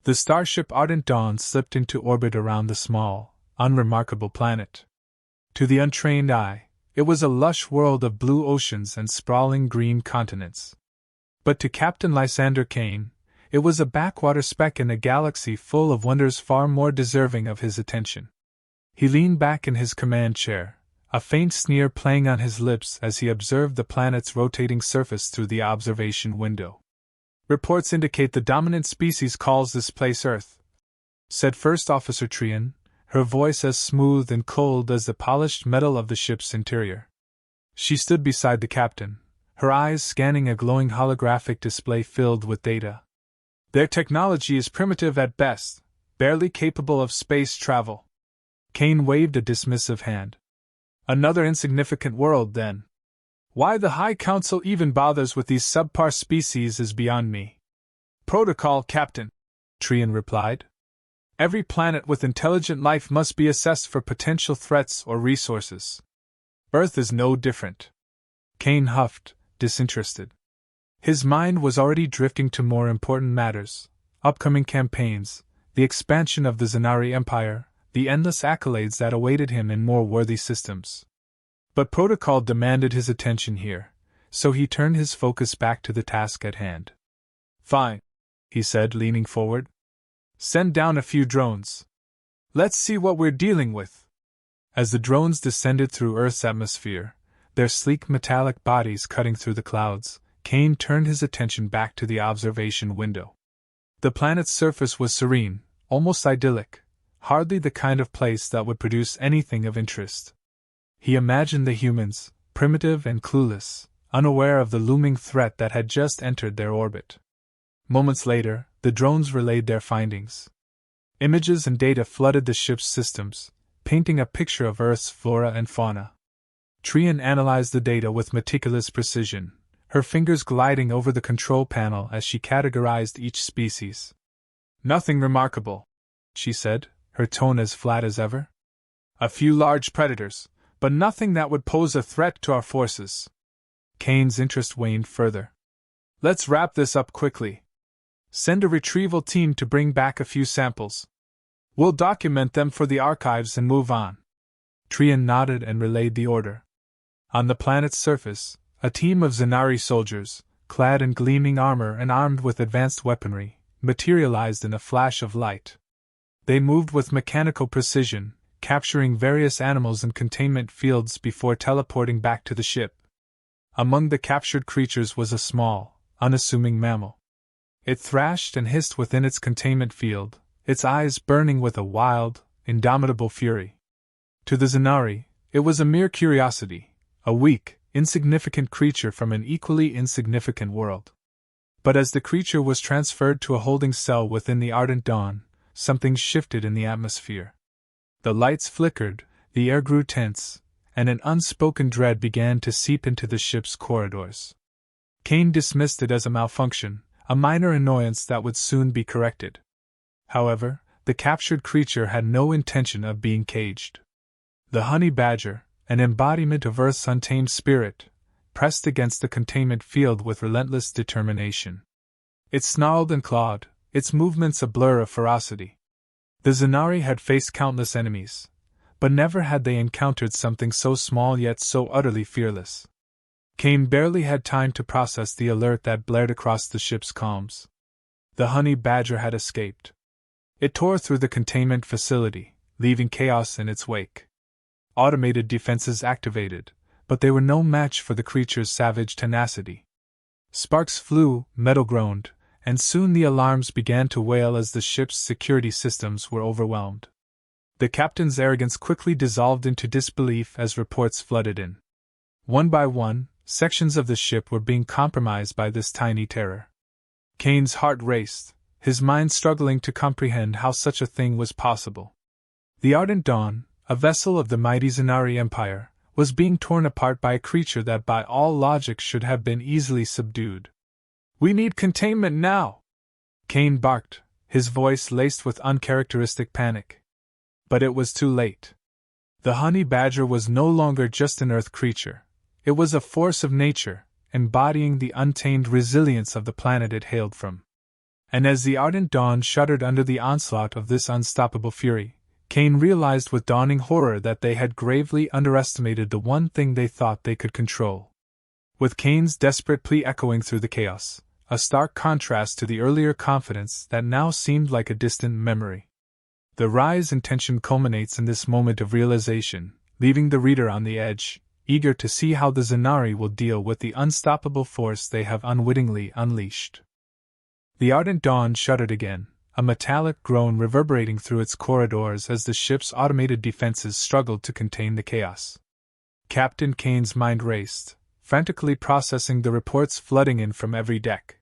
The starship Ardent Dawn slipped into orbit around the small, unremarkable planet. To the untrained eye, it was a lush world of blue oceans and sprawling green continents. But to Captain Lysander Kane, it was a backwater speck in a galaxy full of wonders far more deserving of his attention. He leaned back in his command chair, a faint sneer playing on his lips as he observed the planet's rotating surface through the observation window. "Reports indicate the dominant species calls this place Earth," said First Officer Trian, her voice as smooth and cold as the polished metal of the ship's interior. She stood beside the captain, her eyes scanning a glowing holographic display filled with data. "Their technology is primitive at best, barely capable of space travel." Kane waved a dismissive hand. "Another insignificant world, then. Why the High Council even bothers with these subpar species is beyond me." "Protocol, Captain," Trian replied. "Every planet with intelligent life must be assessed for potential threats or resources. Earth is no different." Kane huffed, disinterested. His mind was already drifting to more important matters: upcoming campaigns, the expansion of the Zanari Empire, the endless accolades that awaited him in more worthy systems. But protocol demanded his attention here, so he turned his focus back to the task at hand. "Fine," he said, leaning forward. "Send down a few drones. Let's see what we're dealing with." As the drones descended through Earth's atmosphere, their sleek metallic bodies cutting through the clouds, Kane turned his attention back to the observation window. The planet's surface was serene, almost idyllic, hardly the kind of place that would produce anything of interest. He imagined the humans, primitive and clueless, unaware of the looming threat that had just entered their orbit. Moments later, the drones relayed their findings. Images and data flooded the ship's systems, painting a picture of Earth's flora and fauna. Trian analyzed the data with meticulous precision, her fingers gliding over the control panel as she categorized each species. "Nothing remarkable," she said, her tone as flat as ever. "A few large predators, but nothing that would pose a threat to our forces." Kane's interest waned further. "Let's wrap this up quickly. Send a retrieval team to bring back a few samples. We'll document them for the archives and move on." Trian nodded and relayed the order. On the planet's surface, a team of Zanari soldiers, clad in gleaming armor and armed with advanced weaponry, materialized in a flash of light. They moved with mechanical precision, capturing various animals in containment fields before teleporting back to the ship. Among the captured creatures was a small, unassuming mammal. It thrashed and hissed within its containment field, its eyes burning with a wild, indomitable fury. To the Zanari, it was a mere curiosity, a weak, insignificant creature from an equally insignificant world. But as the creature was transferred to a holding cell within the Ardent Dawn, something shifted in the atmosphere. The lights flickered, the air grew tense, and an unspoken dread began to seep into the ship's corridors. Kane dismissed it as a malfunction, a minor annoyance that would soon be corrected. However, the captured creature had no intention of being caged. The honey badger, an embodiment of Earth's untamed spirit, pressed against the containment field with relentless determination. It snarled and clawed, its movements a blur of ferocity. The Zanari had faced countless enemies, but never had they encountered something so small yet so utterly fearless. Kane barely had time to process the alert that blared across the ship's comms. The honey badger had escaped. It tore through the containment facility, leaving chaos in its wake. Automated defenses activated, but they were no match for the creature's savage tenacity. Sparks flew, metal groaned, and soon the alarms began to wail as the ship's security systems were overwhelmed. The captain's arrogance quickly dissolved into disbelief as reports flooded in. One by one, sections of the ship were being compromised by this tiny terror. Kane's heart raced, his mind struggling to comprehend how such a thing was possible. The Ardent Dawn, a vessel of the mighty Zanari Empire, was being torn apart by a creature that by all logic should have been easily subdued. "We need containment now!" Kane barked, his voice laced with uncharacteristic panic. But it was too late. The honey badger was no longer just an Earth creature. It was a force of nature, embodying the untamed resilience of the planet it hailed from. And as the ardent dawn shuddered under the onslaught of this unstoppable fury, Kane realized with dawning horror that they had gravely underestimated the one thing they thought they could control. With Kane's desperate plea echoing through the chaos, a stark contrast to the earlier confidence that now seemed like a distant memory. The rise in tension culminates in this moment of realization, leaving the reader on the edge, eager to see how the Zanari will deal with the unstoppable force they have unwittingly unleashed. The ardent dawn shuddered again, a metallic groan reverberating through its corridors as the ship's automated defenses struggled to contain the chaos. Captain Kane's mind raced, frantically processing the reports flooding in from every deck.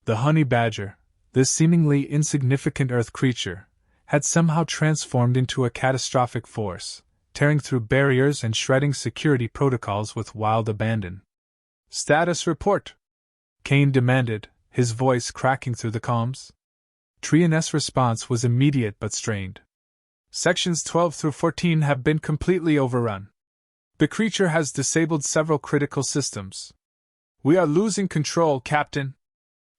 The honey badger, this seemingly insignificant Earth creature, had somehow transformed into a catastrophic force, tearing through barriers and shredding security protocols with wild abandon. "Status report," Kane demanded, his voice cracking through the comms. Trian's response was immediate but strained. "Sections 12 through 14 have been completely overrun. The creature has disabled several critical systems. We are losing control, Captain."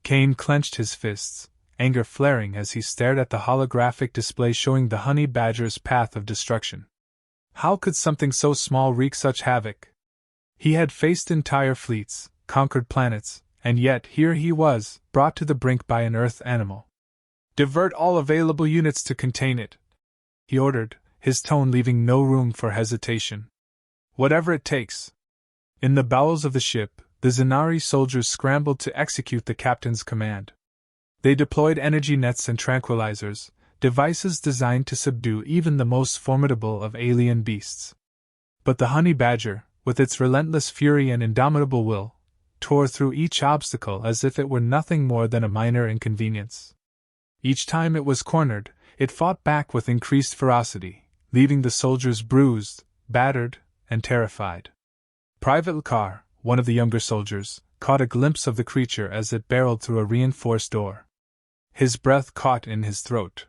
Kane clenched his fists, anger flaring as he stared at the holographic display showing the honey badger's path of destruction. How could something so small wreak such havoc? He had faced entire fleets, conquered planets, and yet here he was, brought to the brink by an Earth animal. "Divert all available units to contain it," he ordered, his tone leaving no room for hesitation. "Whatever it takes." In the bowels of the ship, the Zanari soldiers scrambled to execute the captain's command. They deployed energy nets and tranquilizers, devices designed to subdue even the most formidable of alien beasts. But the honey badger, with its relentless fury and indomitable will, tore through each obstacle as if it were nothing more than a minor inconvenience. Each time it was cornered, it fought back with increased ferocity, leaving the soldiers bruised, battered, and terrified. Private Lakar, one of the younger soldiers, caught a glimpse of the creature as it barreled through a reinforced door. His breath caught in his throat.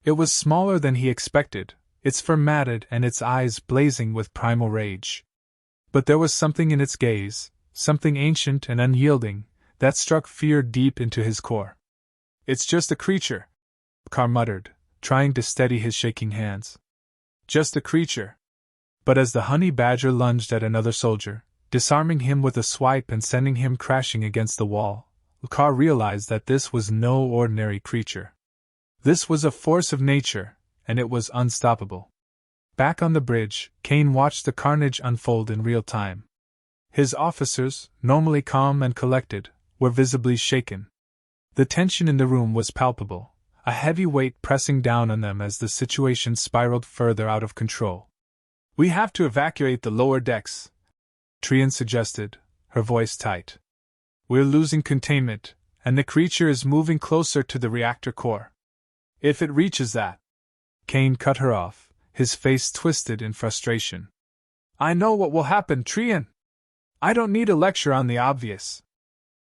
It was smaller than he expected, its fur matted and its eyes blazing with primal rage. But there was something in its gaze, something ancient and unyielding, that struck fear deep into his core. "It's just a creature," Carr muttered, trying to steady his shaking hands. "Just a creature." But as the honey badger lunged at another soldier, disarming him with a swipe and sending him crashing against the wall, Carr realized that this was no ordinary creature. This was a force of nature, and it was unstoppable. Back on the bridge, Kane watched the carnage unfold in real time. His officers, normally calm and collected, were visibly shaken. The tension in the room was palpable, a heavy weight pressing down on them as the situation spiraled further out of control. "We have to evacuate the lower decks," Trian suggested, her voice tight. "We're losing containment, and the creature is moving closer to the reactor core. If it reaches that..." Kane cut her off, his face twisted in frustration. "I know what will happen, Trian. I don't need a lecture on the obvious.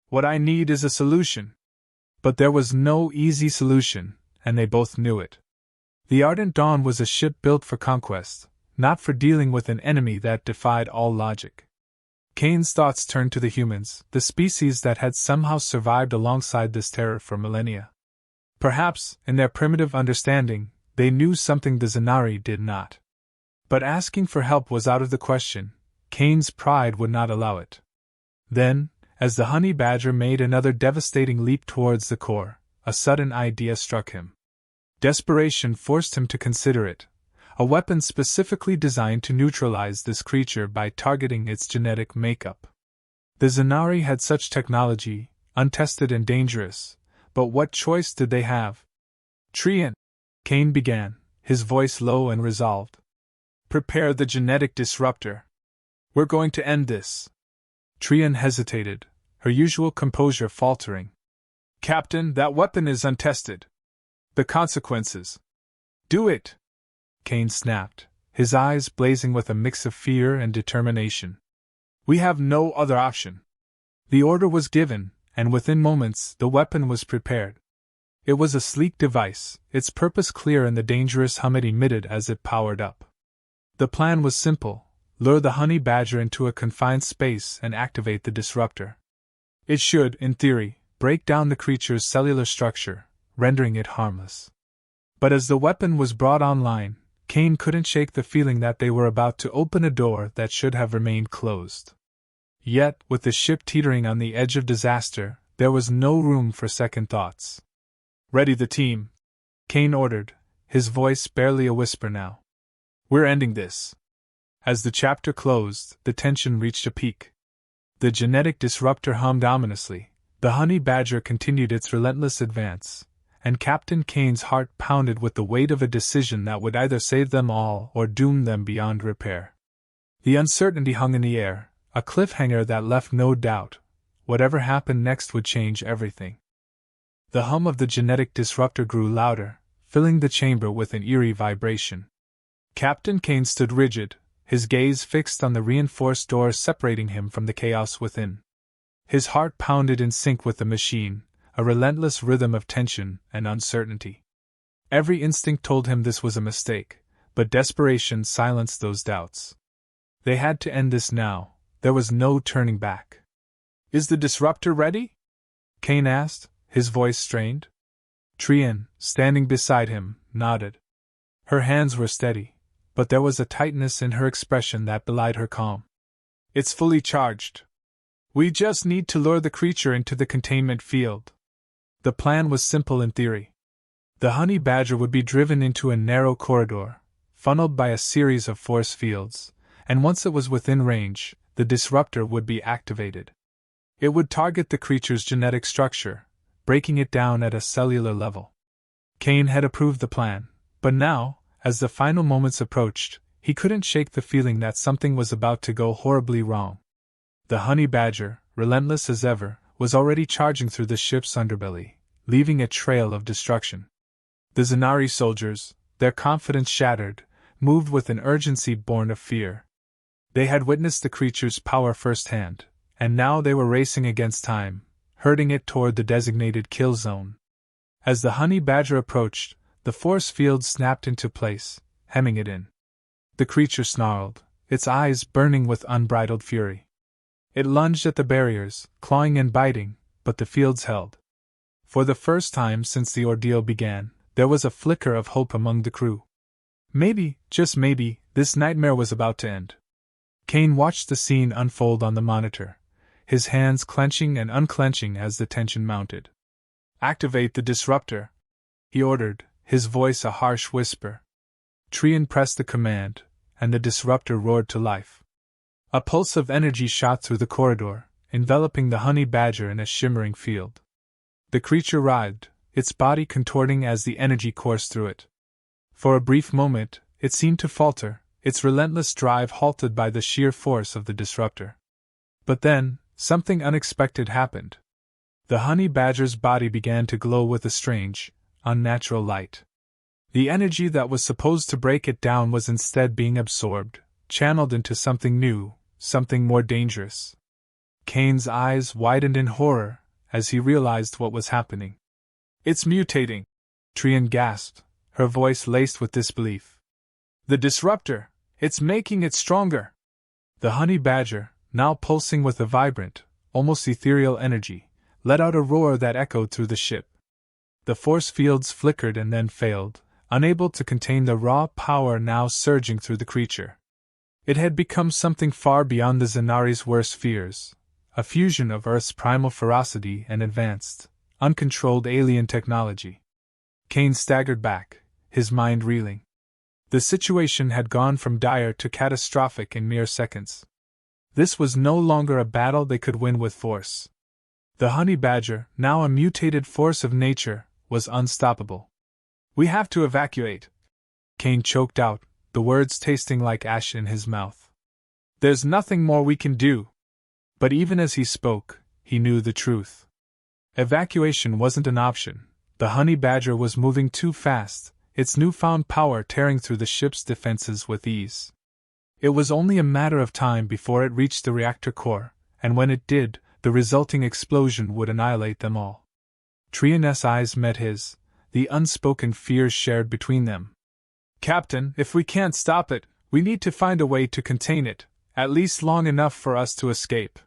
What I need is a solution." But there was no easy solution, and they both knew it. The Ardent Dawn was a ship built for conquest, not for dealing with an enemy that defied all logic. Kane's thoughts turned to the humans, the species that had somehow survived alongside this terror for millennia. Perhaps, in their primitive understanding, they knew something the Zanari did not. But asking for help was out of the question. Kane's pride would not allow it. Then, as the honey badger made another devastating leap towards the core, a sudden idea struck him. Desperation forced him to consider it. A weapon specifically designed to neutralize this creature by targeting its genetic makeup. The Zanari had such technology, untested and dangerous, but what choice did they have? "Trian," Kane began, his voice low and resolved. "Prepare the genetic disruptor. We're going to end this." Trian hesitated, her usual composure faltering. "Captain, that weapon is untested. The consequences..." "Do it!" Kane snapped, his eyes blazing with a mix of fear and determination. "We have no other option." The order was given, and within moments the weapon was prepared. It was a sleek device, its purpose clear and the dangerous hum it emitted as it powered up. The plan was simple: lure the honey badger into a confined space and activate the disruptor. It should, in theory, break down the creature's cellular structure, rendering it harmless. But as the weapon was brought online, Kane couldn't shake the feeling that they were about to open a door that should have remained closed. Yet, with the ship teetering on the edge of disaster, there was no room for second thoughts. "Ready the team," Kane ordered, his voice barely a whisper now. "We're ending this." As the chapter closed, the tension reached a peak. The genetic disruptor hummed ominously, the honey badger continued its relentless advance, and Captain Kane's heart pounded with the weight of a decision that would either save them all or doom them beyond repair. The uncertainty hung in the air, a cliffhanger that left no doubt. Whatever happened next would change everything. The hum of the genetic disruptor grew louder, filling the chamber with an eerie vibration. Captain Kane stood rigid, his gaze fixed on the reinforced door separating him from the chaos within. His heart pounded in sync with the machine, a relentless rhythm of tension and uncertainty. Every instinct told him this was a mistake, but desperation silenced those doubts. They had to end this now, there was no turning back. "Is the disruptor ready?" Kane asked, his voice strained. Trian, standing beside him, nodded. Her hands were steady, but there was a tightness in her expression that belied her calm. "It's fully charged. We just need to lure the creature into the containment field." The plan was simple in theory. The honey badger would be driven into a narrow corridor, funneled by a series of force fields, and once it was within range, the disruptor would be activated. It would target the creature's genetic structure, breaking it down at a cellular level. Kane had approved the plan, but now, as the final moments approached, he couldn't shake the feeling that something was about to go horribly wrong. The honey badger, relentless as ever, was already charging through the ship's underbelly, leaving a trail of destruction. The Zanari soldiers, their confidence shattered, moved with an urgency born of fear. They had witnessed the creature's power firsthand, and now they were racing against time, herding it toward the designated kill zone. As the honey badger approached, the force field snapped into place, hemming it in. The creature snarled, its eyes burning with unbridled fury. It lunged at the barriers, clawing and biting, but the fields held. For the first time since the ordeal began, there was a flicker of hope among the crew. Maybe, just maybe, this nightmare was about to end. Kane watched the scene unfold on the monitor, his hands clenching and unclenching as the tension mounted. "Activate the disruptor," he ordered, his voice a harsh whisper. Trian pressed the command, and the disruptor roared to life. A pulse of energy shot through the corridor, enveloping the honey badger in a shimmering field. The creature writhed, its body contorting as the energy coursed through it. For a brief moment, it seemed to falter, its relentless drive halted by the sheer force of the disruptor. But then, something unexpected happened. The honey badger's body began to glow with a strange, unnatural light. The energy that was supposed to break it down was instead being absorbed, channeled into something new, something more dangerous. Kane's eyes widened in horror as he realized what was happening. "It's mutating," Trian gasped, her voice laced with disbelief. "The disruptor, it's making it stronger." The honey badger, now pulsing with a vibrant, almost ethereal energy, let out a roar that echoed through the ship. The force fields flickered and then failed, unable to contain the raw power now surging through the creature. It had become something far beyond the Zanari's worst fears, a fusion of Earth's primal ferocity and advanced, uncontrolled alien technology. Kane staggered back, his mind reeling. The situation had gone from dire to catastrophic in mere seconds. This was no longer a battle they could win with force. The honey badger, now a mutated force of nature, was unstoppable. "We have to evacuate," Kane choked out, the words tasting like ash in his mouth. "There's nothing more we can do." But even as he spoke, he knew the truth. Evacuation wasn't an option. The honey badger was moving too fast, its newfound power tearing through the ship's defenses with ease. It was only a matter of time before it reached the reactor core, and when it did, the resulting explosion would annihilate them all. Trian's eyes met his, the unspoken fears shared between them. "Captain, if we can't stop it, we need to find a way to contain it, at least long enough for us to escape."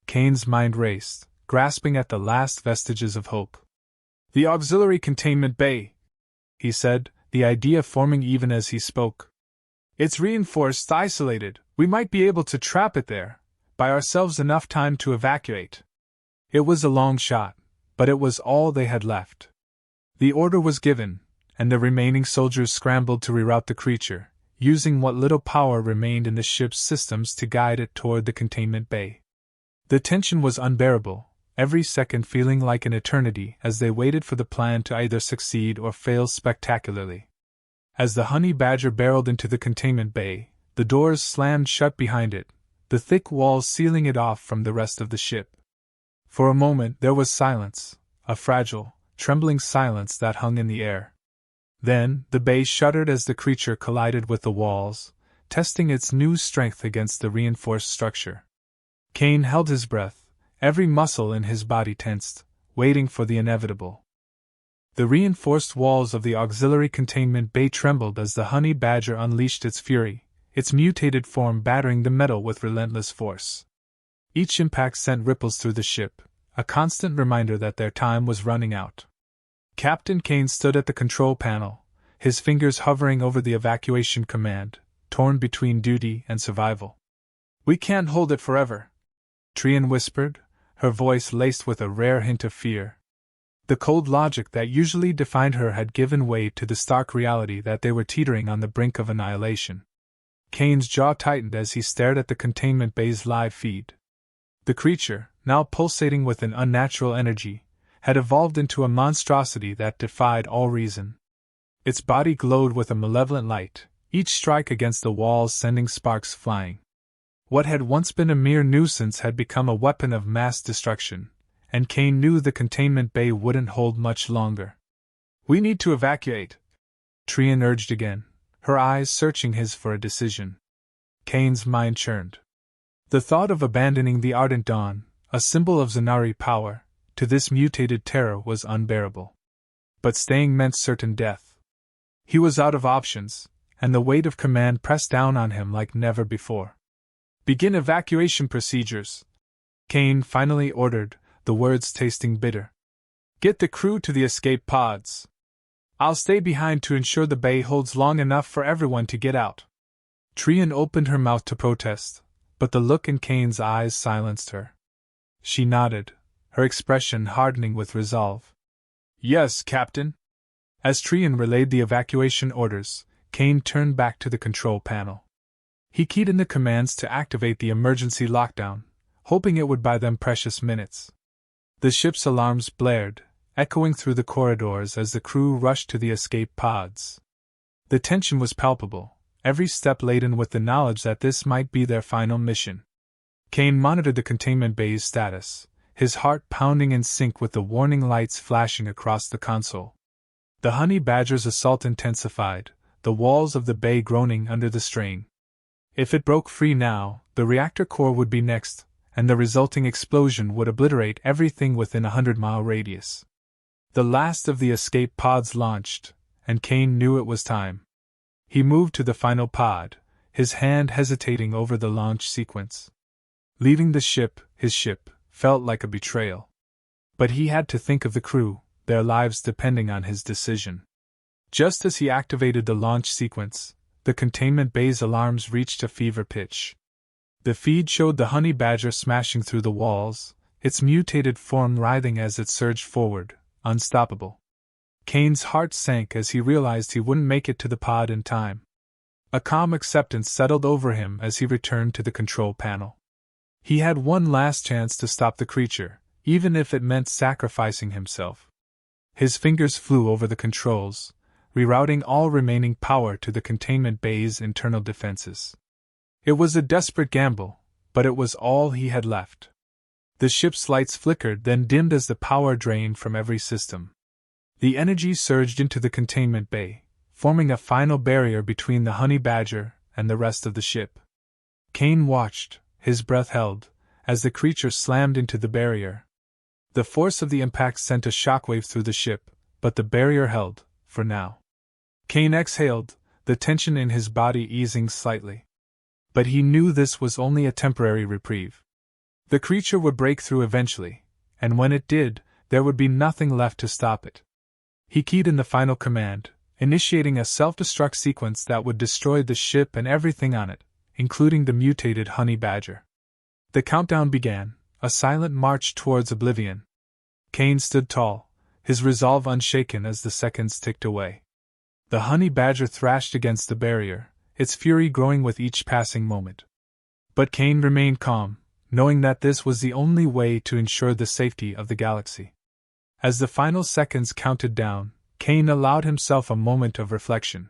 Kane's mind raced, grasping at the last vestiges of hope. "The auxiliary containment bay," he said, the idea forming even as he spoke. "It's reinforced, isolated. We might be able to trap it there, buy ourselves enough time to evacuate." It was a long shot, but it was all they had left. The order was given, and the remaining soldiers scrambled to reroute the creature, using what little power remained in the ship's systems to guide it toward the containment bay. The tension was unbearable, every second feeling like an eternity as they waited for the plan to either succeed or fail spectacularly. As the honey badger barreled into the containment bay, the doors slammed shut behind it, the thick walls sealing it off from the rest of the ship. For a moment there was silence, a fragile, trembling silence that hung in the air. Then, the bay shuddered as the creature collided with the walls, testing its new strength against the reinforced structure. Kane held his breath, every muscle in his body tensed, waiting for the inevitable. The reinforced walls of the auxiliary containment bay trembled as the honey badger unleashed its fury, its mutated form battering the metal with relentless force. Each impact sent ripples through the ship, a constant reminder that their time was running out. Captain Kane stood at the control panel, his fingers hovering over the evacuation command, torn between duty and survival. "We can't hold it forever," Trian whispered, her voice laced with a rare hint of fear. The cold logic that usually defined her had given way to the stark reality that they were teetering on the brink of annihilation. Kane's jaw tightened as he stared at the containment bay's live feed. The creature, now pulsating with an unnatural energy, had evolved into a monstrosity that defied all reason. Its body glowed with a malevolent light, each strike against the walls sending sparks flying. What had once been a mere nuisance had become a weapon of mass destruction, and Kane knew the containment bay wouldn't hold much longer. "We need to evacuate," Trian urged again, her eyes searching his for a decision. Kane's mind churned. The thought of abandoning the ardent dawn, a symbol of Zanari power, to this mutated terror was unbearable. But staying meant certain death. He was out of options, and the weight of command pressed down on him like never before. "Begin evacuation procedures," Kane finally ordered, the words tasting bitter. "Get the crew to the escape pods. I'll stay behind to ensure the bay holds long enough for everyone to get out." Trian opened her mouth to protest, but the look in Kane's eyes silenced her. She nodded, her expression hardening with resolve. "Yes, Captain." As Trian relayed the evacuation orders, Kane turned back to the control panel. He keyed in the commands to activate the emergency lockdown, hoping it would buy them precious minutes. The ship's alarms blared, echoing through the corridors as the crew rushed to the escape pods. The tension was palpable, every step laden with the knowledge that this might be their final mission. Kane monitored the containment bay's status, his heart pounding in sync with the warning lights flashing across the console. The honey badger's assault intensified, the walls of the bay groaning under the strain. If it broke free now, the reactor core would be next, and the resulting explosion would obliterate everything within a 100-mile radius. The last of the escape pods launched, and Kane knew it was time. He moved to the final pod, his hand hesitating over the launch sequence. Leaving the ship, his ship, felt like a betrayal. But he had to think of the crew, their lives depending on his decision. Just as he activated the launch sequence, the containment bay's alarms reached a fever pitch. The feed showed the honey badger smashing through the walls, its mutated form writhing as it surged forward, unstoppable. Kane's heart sank as he realized he wouldn't make it to the pod in time. A calm acceptance settled over him as he returned to the control panel. He had one last chance to stop the creature, even if it meant sacrificing himself. His fingers flew over the controls, rerouting all remaining power to the containment bay's internal defenses. It was a desperate gamble, but it was all he had left. The ship's lights flickered, then dimmed as the power drained from every system. The energy surged into the containment bay, forming a final barrier between the honey badger and the rest of the ship. Kane watched, his breath held, as the creature slammed into the barrier. The force of the impact sent a shockwave through the ship, but the barrier held, for now. Kane exhaled, the tension in his body easing slightly. But he knew this was only a temporary reprieve. The creature would break through eventually, and when it did, there would be nothing left to stop it. He keyed in the final command, initiating a self-destruct sequence that would destroy the ship and everything on it, including the mutated honey badger. The countdown began, a silent march towards oblivion. Kane stood tall, his resolve unshaken as the seconds ticked away. The honey badger thrashed against the barrier, its fury growing with each passing moment. But Kane remained calm, knowing that this was the only way to ensure the safety of the galaxy. As the final seconds counted down, Kane allowed himself a moment of reflection.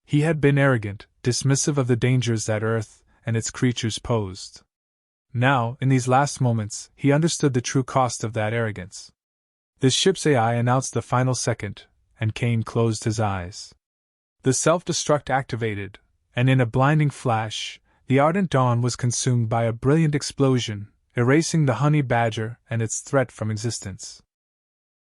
He had been arrogant, dismissive of the dangers that Earth and its creatures posed. Now, in these last moments, he understood the true cost of that arrogance. The ship's AI announced the final second, and Kane closed his eyes. The self-destruct activated, and in a blinding flash, the ardent dawn was consumed by a brilliant explosion, erasing the honey badger and its threat from existence.